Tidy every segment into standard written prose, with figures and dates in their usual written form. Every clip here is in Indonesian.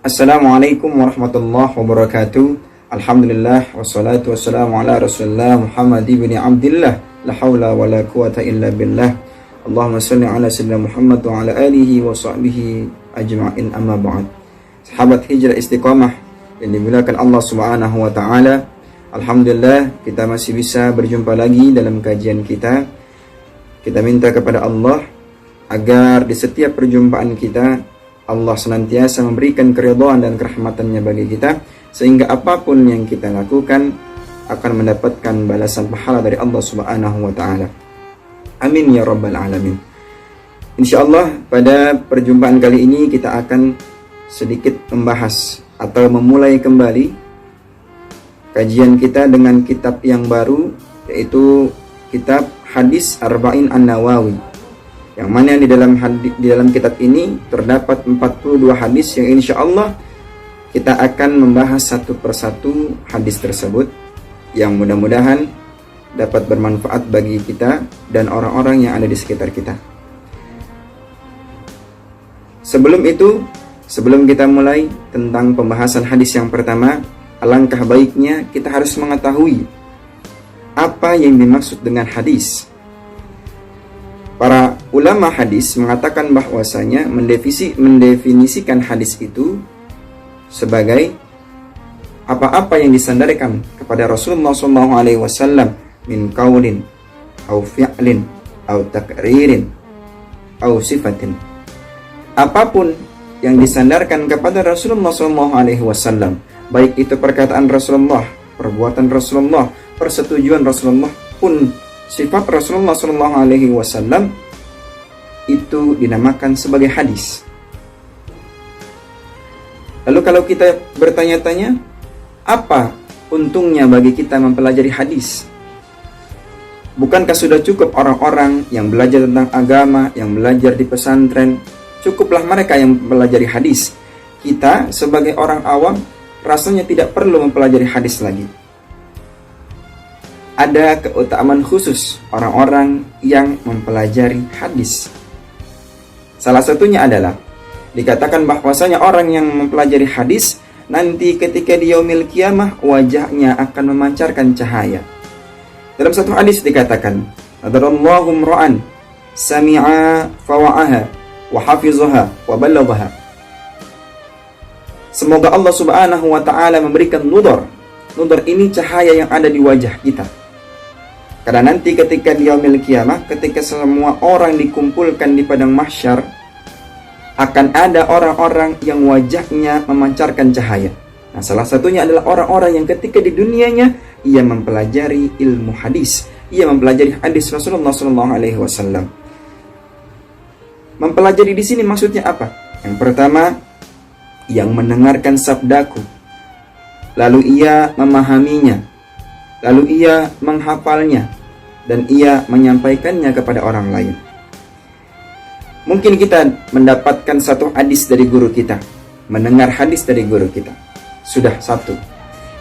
Assalamualaikum warahmatullahi wabarakatuh. Alhamdulillah wassalatu wassalamu ala Rasulillah Muhammad ibn Abdullah. La haula wa la quwata illa billah. Allahumma salli ala sayyidina Muhammad wa ala alihi wa sahbihi ajma'in, amma ba'd. Sahabat Hijrah Istiqamah yang dimuliakan Allah Subhanahu wa taala, alhamdulillah kita masih bisa berjumpa lagi dalam kajian kita. Kita minta kepada Allah agar di setiap perjumpaan kita Allah senantiasa memberikan keridhaan dan kerahmatannya bagi kita, sehingga apapun yang kita lakukan akan mendapatkan balasan pahala dari Allah Subhanahu wa taala. Amin ya rabbal alamin. Insyaallah pada perjumpaan kali ini kita akan sedikit membahas atau memulai kembali kajian kita dengan kitab yang baru, yaitu kitab Hadis Arba'in An-Nawawi, yang mana di dalam kitab ini terdapat 42 hadis yang insya Allah kita akan membahas satu persatu hadis tersebut, yang mudah-mudahan dapat bermanfaat bagi kita dan orang-orang yang ada di sekitar kita. Sebelum kita mulai tentang pembahasan hadis yang pertama, alangkah baiknya kita harus mengetahui apa yang dimaksud dengan hadis. Para ulama hadis mengatakan bahwasanya mendefinisikan hadis itu sebagai apa-apa yang disandarkan kepada Rasulullah SAW min qaulin au fi'lin au takririn au sifatin. Apapun yang disandarkan kepada Rasulullah SAW, baik itu perkataan Rasulullah, perbuatan Rasulullah, persetujuan Rasulullah pun sifat Rasulullah SAW, itu dinamakan sebagai hadis. Lalu kalau kita bertanya-tanya, apa untungnya bagi kita mempelajari hadis? Bukankah sudah cukup orang-orang yang belajar tentang agama, yang belajar di pesantren, cukuplah mereka yang mempelajari hadis? Kita sebagai orang awam rasanya tidak perlu mempelajari hadis lagi. Ada keutamaan khusus orang-orang yang mempelajari hadis. Salah satunya adalah dikatakan bahwasanya orang yang mempelajari hadis nanti ketika di yaumil qiyamah wajahnya akan memancarkan cahaya. Dalam satu hadis dikatakan, nadarallahu imra'an sami'a fawa'aha wa hafizaha wa ballaghaha. Semoga Allah Subhanahu wa taala memberikan nudar. Nudar ini cahaya yang ada di wajah kita. Karena nanti ketika di yaumil qiyamah, ketika semua orang dikumpulkan di padang mahsyar, akan ada orang-orang yang wajahnya memancarkan cahaya. Nah, salah satunya adalah orang-orang yang ketika di dunianya ia mempelajari ilmu hadis, ia mempelajari hadis Rasulullah SAW. Mempelajari di sini maksudnya apa? Yang pertama, yang mendengarkan sabdaku, lalu ia memahaminya, lalu ia menghafalnya, dan ia menyampaikannya kepada orang lain. Mungkin kita mendapatkan satu hadis dari guru kita, mendengar hadis dari guru kita, sudah satu.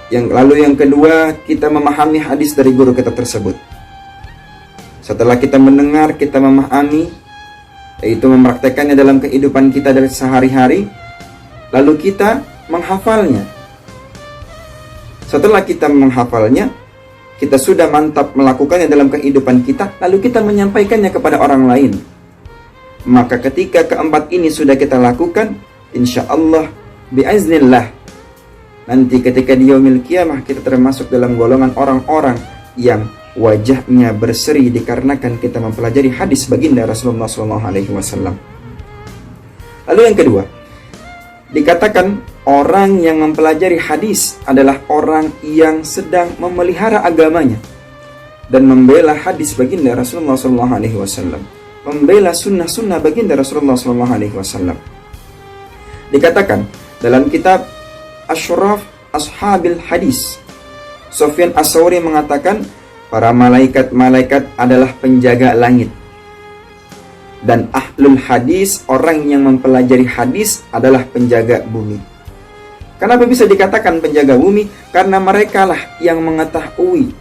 Lalu yang kedua, kita memahami hadis dari guru kita tersebut. Setelah kita mendengar, kita memahami, yaitu mempraktekannya dalam kehidupan kita dari sehari-hari, lalu kita menghafalnya. Setelah kita menghafalnya, kita sudah mantap melakukannya dalam kehidupan kita, lalu kita menyampaikannya kepada orang lain. Maka ketika keempat ini sudah kita lakukan, insya Allah biiznillah, nanti ketika di yaumil qiyamah kita termasuk dalam golongan orang-orang yang wajahnya berseri dikarenakan kita mempelajari hadis baginda Rasulullah SAW. Lalu yang kedua, dikatakan orang yang mempelajari hadis adalah orang yang sedang memelihara agamanya dan membela hadis baginda Rasulullah SAW, membela sunnah-sunnah baginda Rasulullah SAW. Dikatakan dalam kitab Ashraf Ashabil Hadis, Sufyan As-Tsauri mengatakan para malaikat-malaikat adalah penjaga langit, dan ahlul hadis, orang yang mempelajari hadis, adalah penjaga bumi. Kenapa bisa dikatakan penjaga bumi? Karena merekalah yang mengetahui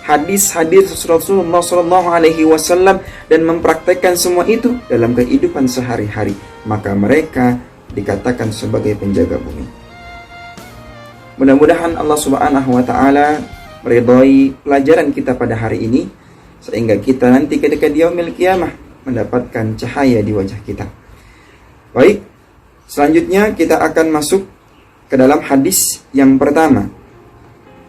hadis-hadis Rasulullah SAW dan mempraktekkan semua itu dalam kehidupan sehari-hari. Maka mereka dikatakan sebagai penjaga bumi. Mudah-mudahan Allah Subhanahu wa taala meridhai pelajaran kita pada hari ini, sehingga kita nanti ketika di yaumil qiyamah mendapatkan cahaya di wajah kita. Baik, selanjutnya kita akan masuk ke dalam hadis yang pertama.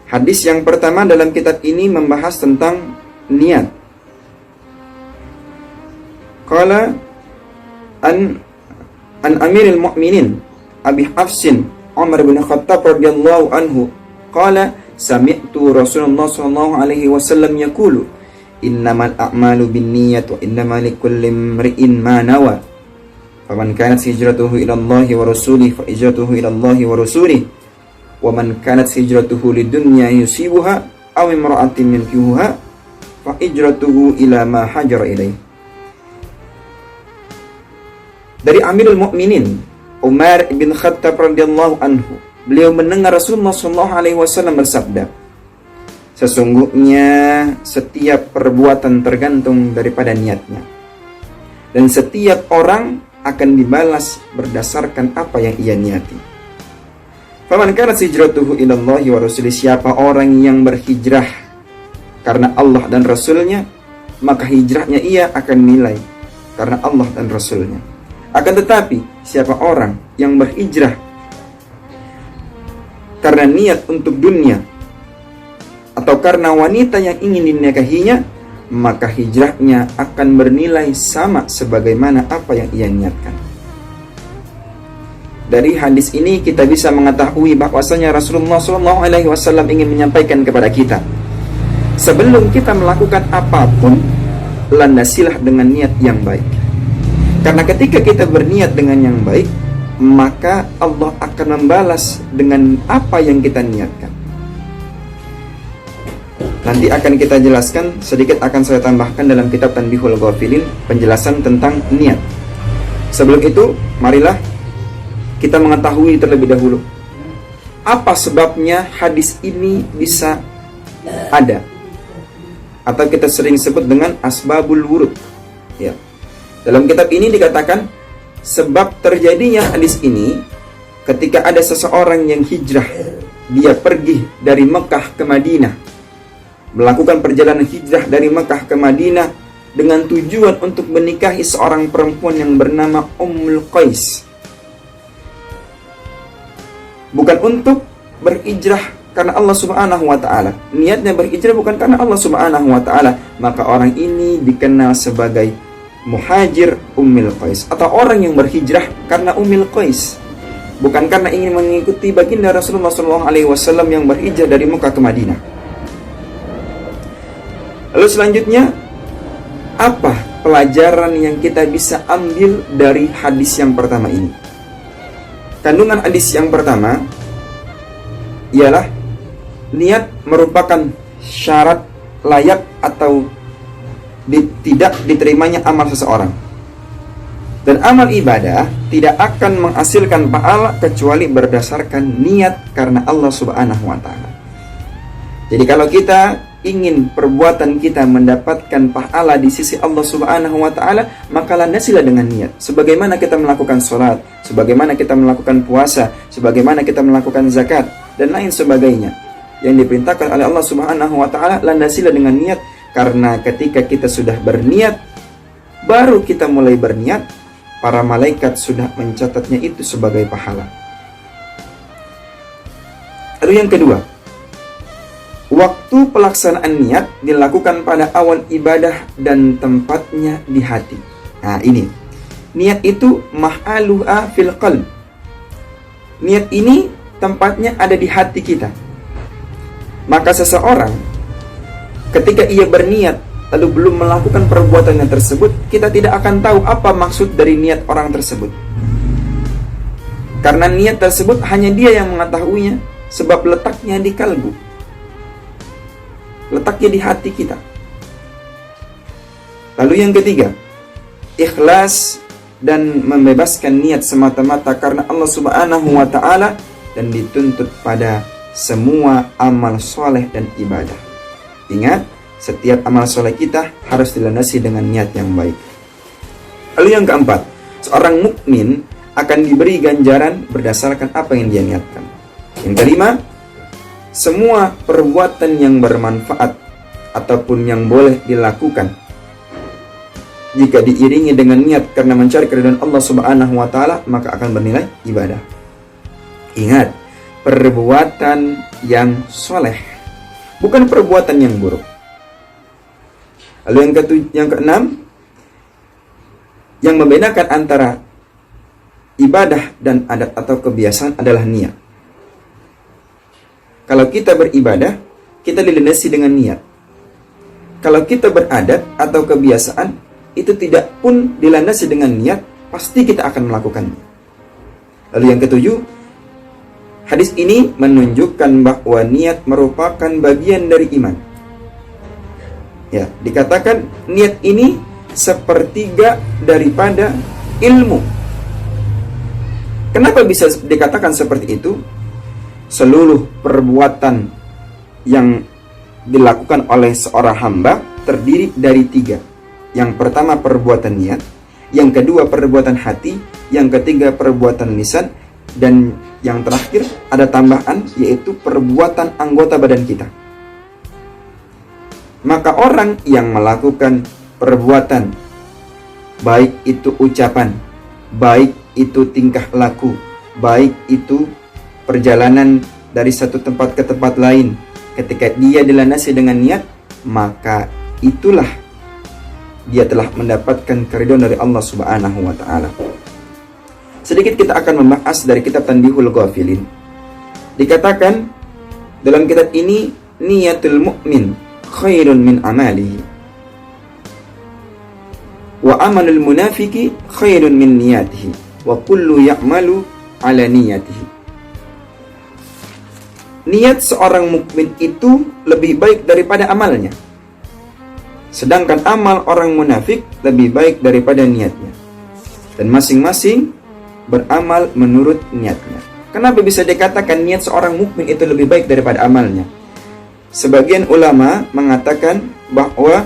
Hadis yang pertama dalam kitab ini membahas tentang niat. Qala an Amiril Mu'minin Abi Hafsin Umar bin Khattab radhiyallahu anhu qala sami'tu Rasulullah sallallahu alaihi wasallam yaqulu innamal a'malu binniyat wa innamal likulli imri'in ma nawa faman kanat hijratuhu ila Allah wa rasulihi fa hijratuhu ila Allah wa rasulihi wa man kanat hijratuhu lidunya yusibuha aw imra'atin yankihuha fa hijratuhu ila ma hajara ilaihi. Dari Amirul Mukminin Umar bin Khattab radhiyallahu anhu, beliau mendengar Rasulullah sallallahu alaihi wasallam bersabda, sesungguhnya setiap perbuatan tergantung daripada niatnya, dan setiap orang akan dibalas berdasarkan apa yang ia niati. Faman kanat hijratuhu ila Allahi wa rasulih, siapa orang yang berhijrah karena Allah dan Rasulnya, maka hijrahnya ia akan nilai karena Allah dan Rasulnya. Akan tetapi siapa orang yang berhijrah karena niat untuk dunia atau karena wanita yang ingin dinikahinya, maka hijrahnya akan bernilai sama sebagaimana apa yang ia niatkan. Dari hadis ini kita bisa mengetahui bahwasanya Rasulullah SAW ingin menyampaikan kepada kita, sebelum kita melakukan apapun, landasilah dengan niat yang baik. Karena ketika kita berniat dengan yang baik, maka Allah akan membalas dengan apa yang kita niatkan. Nanti akan kita jelaskan, sedikit akan saya tambahkan dalam kitab Tanbihul Ghafilin, penjelasan tentang niat. Sebelum itu, marilah kita mengetahui terlebih dahulu apa sebabnya hadis ini bisa ada, atau kita sering sebut dengan asbabul wurud. Ya. Dalam kitab ini dikatakan sebab terjadinya hadis ini ketika ada seseorang yang hijrah, dia pergi dari Mekah ke Madinah, melakukan perjalanan hijrah dari Mekah ke Madinah dengan tujuan untuk menikahi seorang perempuan yang bernama Ummul Qais. Bukan untuk berhijrah karena Allah Subhanahu wa taala. Niatnya berhijrah bukan karena Allah Subhanahu wa taala, maka orang ini dikenal sebagai muhajir Ummul Qais, atau orang yang berhijrah karena Ummul Qais, bukan karena ingin mengikuti baginda Rasulullah SAW yang berhijrah dari Mekah ke Madinah. Lalu selanjutnya, apa pelajaran yang kita bisa ambil dari hadis yang pertama ini? Kandungan hadis yang pertama ialah niat merupakan syarat layak atau tidak diterimanya amal seseorang. Dan amal ibadah tidak akan menghasilkan pahala kecuali berdasarkan niat karena Allah Subhanahu wa taala. Jadi kalau kita ingin perbuatan kita mendapatkan pahala di sisi Allah Subhanahu wa taala, maka landasilah dengan niat. Sebagaimana kita melakukan sholat, sebagaimana kita melakukan puasa, sebagaimana kita melakukan zakat dan lain sebagainya yang diperintahkan oleh Allah Subhanahu wa taala, landasilah dengan niat. Karena ketika kita sudah berniat, baru kita mulai berniat, para malaikat sudah mencatatnya itu sebagai pahala. Lalu yang kedua, waktu pelaksanaan niat dilakukan pada awal ibadah dan tempatnya di hati. Nah ini, niat itu mah'aluha fil qalb. Niat ini tempatnya ada di hati kita. Maka seseorang ketika ia berniat lalu belum melakukan perbuatannya tersebut, kita tidak akan tahu apa maksud dari niat orang tersebut. Karena niat tersebut hanya dia yang mengetahuinya, sebab letaknya di kalbu, letaknya di hati kita. Lalu yang ketiga, ikhlas dan membebaskan niat semata-mata karena Allah Subhanahu wa taala dan dituntut pada semua amal soleh dan ibadah. Ingat, setiap amal soleh kita harus dilandasi dengan niat yang baik. Lalu yang keempat, seorang mukmin akan diberi ganjaran berdasarkan apa yang dia niatkan. Yang kelima, semua perbuatan yang bermanfaat ataupun yang boleh dilakukan jika diiringi dengan niat karena mencari keridhaan Allah Subhanahu wa taala, maka akan bernilai ibadah. Ingat, perbuatan yang soleh, bukan perbuatan yang buruk. Lalu yang keenam, yang membedakan antara ibadah dan adat atau kebiasaan adalah niat. Kalau kita beribadah, kita dilandasi dengan niat. Kalau kita beradat atau kebiasaan, itu tidak pun dilandasi dengan niat, pasti kita akan melakukannya. Lalu yang ketujuh, hadis ini menunjukkan bahwa niat merupakan bagian dari iman. Ya, dikatakan niat ini sepertiga daripada ilmu. Kenapa bisa dikatakan seperti itu? Seluruh perbuatan yang dilakukan oleh seorang hamba terdiri dari tiga. Yang pertama perbuatan niat, yang kedua perbuatan hati, yang ketiga perbuatan lisan, dan yang terakhir ada tambahan yaitu perbuatan anggota badan kita. Maka orang yang melakukan perbuatan, baik itu ucapan, baik itu tingkah laku, baik itu perjalanan dari satu tempat ke tempat lain, ketika dia dilandasi dengan niat, maka itulah dia telah mendapatkan keridhaan dari Allah Subhanahu wa taala. Sedikit kita akan membahas dari kitab Tanbihul Ghafilin. Dikatakan dalam kitab ini, niyatul mu'min khairun min amalihi wa amalul munafiki khairun min niyatihi wa kullu ya'malu ala niyatihi. Niat seorang mukmin itu lebih baik daripada amalnya, sedangkan amal orang munafik lebih baik daripada niatnya, dan masing-masing beramal menurut niatnya. Kenapa bisa dikatakan niat seorang mukmin itu lebih baik daripada amalnya? Sebagian ulama mengatakan bahwa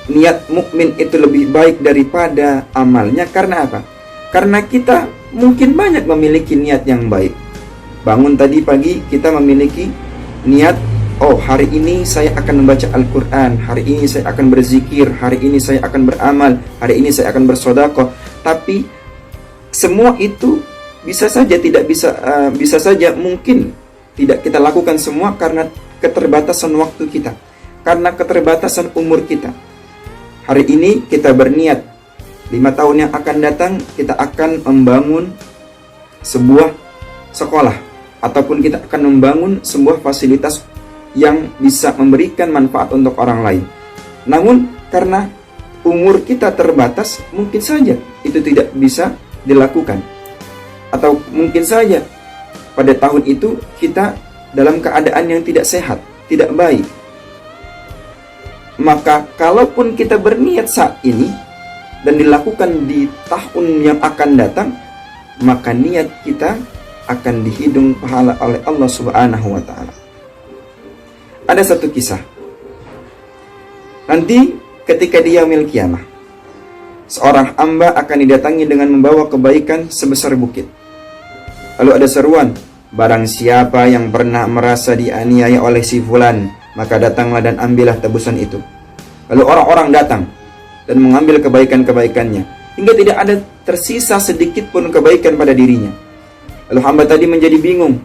niat mukmin itu lebih baik daripada amalnya. Karena apa? Karena kita mungkin banyak memiliki niat yang baik. Bangun tadi pagi kita memiliki niat, oh hari ini saya akan membaca Al-Quran, hari ini saya akan berzikir, hari ini saya akan beramal, hari ini saya akan bersedekah. Tapi semua itu bisa saja bisa saja mungkin tidak kita lakukan semua karena keterbatasan waktu kita, karena keterbatasan umur kita. Hari ini kita berniat 5 tahun yang akan datang kita akan membangun sebuah sekolah, ataupun kita akan membangun sebuah fasilitas yang bisa memberikan manfaat untuk orang lain. Namun karena umur kita terbatas, mungkin saja itu tidak bisa dilakukan. Atau mungkin saja pada tahun itu kita dalam keadaan yang tidak sehat, tidak baik. Maka kalaupun kita berniat saat ini dan dilakukan di tahun yang akan datang, maka niat kita akan dihitung pahala oleh Allah Subhanahu wa taala. Ada satu kisah. Nanti ketika di yaumil kiamah, seorang hamba akan didatangi dengan membawa kebaikan sebesar bukit. Lalu ada seruan, barang siapa yang pernah merasa dianiaya oleh si fulan, maka datanglah dan ambillah tebusan itu. Lalu orang-orang datang dan mengambil kebaikan-kebaikannya, hingga tidak ada tersisa sedikit pun kebaikan pada dirinya. Lalu hamba tadi menjadi bingung.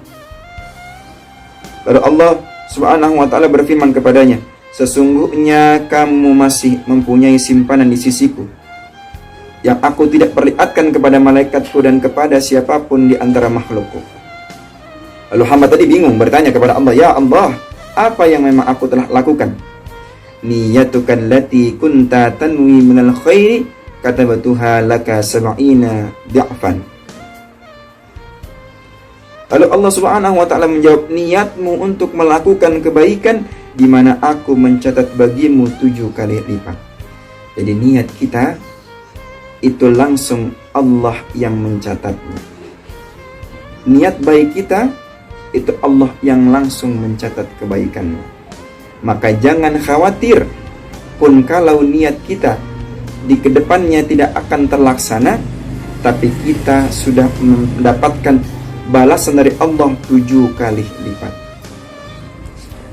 Lalu Allah Subhanahu wa ta'ala berfirman kepadanya, sesungguhnya kamu masih mempunyai simpanan di sisiku yang aku tidak perlihatkan kepada malaikatku dan kepada siapapun di antara makhlukku. Lalu hamba tadi bingung bertanya kepada Allah, ya Allah, apa yang memang aku telah lakukan? Niyatukan lati kunta tanwi minal khairi katabatuha laka sab'ina di'fan. Lalu Allah Subhanahu wa ta'ala menjawab, niatmu untuk melakukan kebaikan di mana aku mencatat bagimu 7 kali lipat. Jadi niat kita itu langsung Allah yang mencatatnya. Niat baik kita itu Allah yang langsung mencatat kebaikannya. Maka jangan khawatir pun kalau niat kita di kedepannya tidak akan terlaksana, tapi kita sudah mendapatkan balasan dari Allah 7 kali lipat.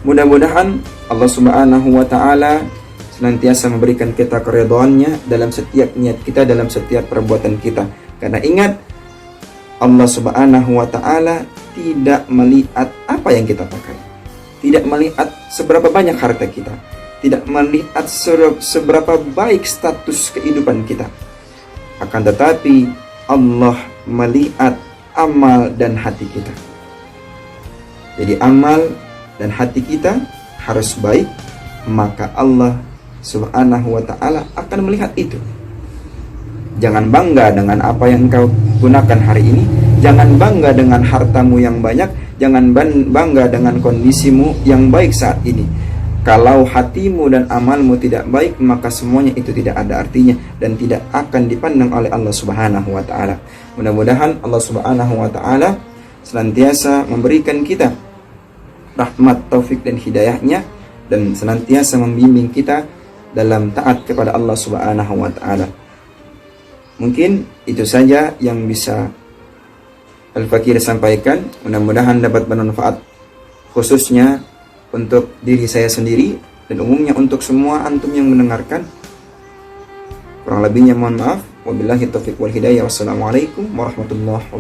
Mudah-mudahan Allah Subhanahu wa Ta'ala senantiasa memberikan kita keridhaannya dalam setiap niat kita, dalam setiap perbuatan kita. Karena ingat, Allah Subhanahu wa Ta'ala tidak melihat apa yang kita pakai, tidak melihat seberapa banyak harta kita, tidak melihat seberapa baik status kehidupan kita. Akan tetapi Allah melihat amal dan hati kita. Jadi amal dan hati kita harus baik, maka Allah Subhanahu wa Ta'ala akan melihat itu. Jangan bangga dengan apa yang kau gunakan hari ini, jangan bangga dengan hartamu yang banyak, jangan bangga dengan kondisimu yang baik saat ini. Kalau hatimu dan amalmu tidak baik, maka semuanya itu tidak ada artinya dan tidak akan dipandang oleh Allah Subhanahu wa Ta'ala. Mudah-mudahan Allah Subhanahu wa Ta'ala senantiasa memberikan kita rahmat, taufik dan hidayahnya, dan senantiasa membimbing kita dalam taat kepada Allah Subhanahu wa Ta'ala. Mungkin itu saja yang bisa Al-Fakir sampaikan. Mudah-mudahan dapat bermanfaat, khususnya untuk diri saya sendiri dan umumnya untuk semua antum yang mendengarkan. Kurang lebihnya mohon maaf. Wabillahi taufiq wal hidayah. Wassalamualaikum warahmatullahi wabarakatuh.